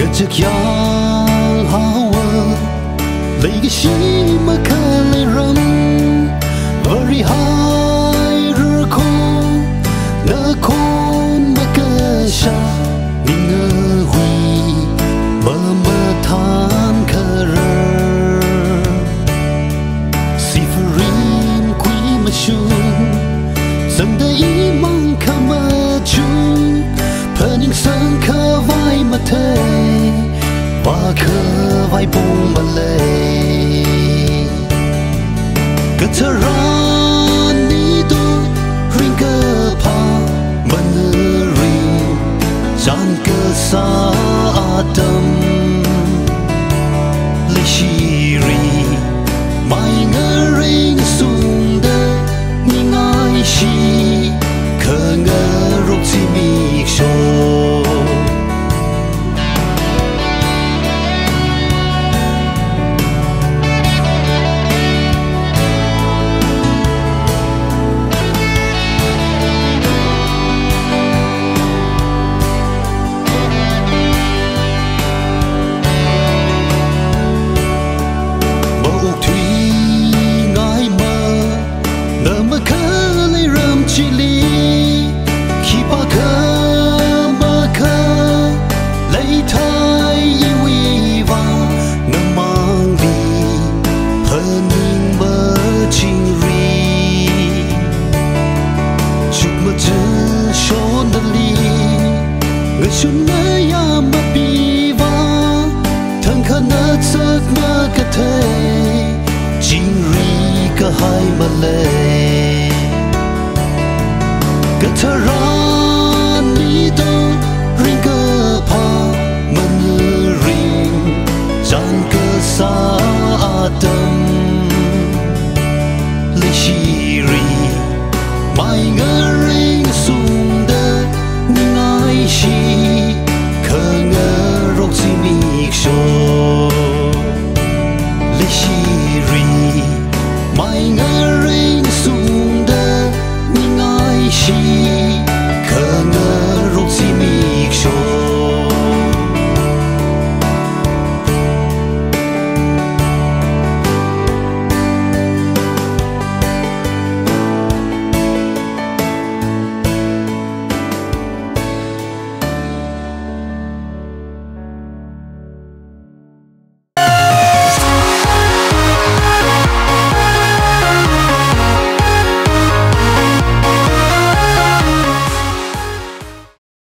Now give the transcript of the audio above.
Chắc yang hawa lấy cái gì mà khá lấy râm very high rửa khô nỡ khô mà cơ sa đi ngơ huy mơ than khờ rơ si farin quý mà chung dần đây mang khá mà chung phơi những sáng khờ vai mà thế và khờ vai bông mà lệ cơ thơ ra đi tu riêng cơ pa mà nơ riêng chan cơ sa adam lê chi ri mai ngơ riêng sung đơ ni ngai chi khờ ngơ rục chi mi show Chúng nơi ya mà bi va thân khăn nỡ giấc mơ cả thế chính ri cả hai mà lệ cả thơ ra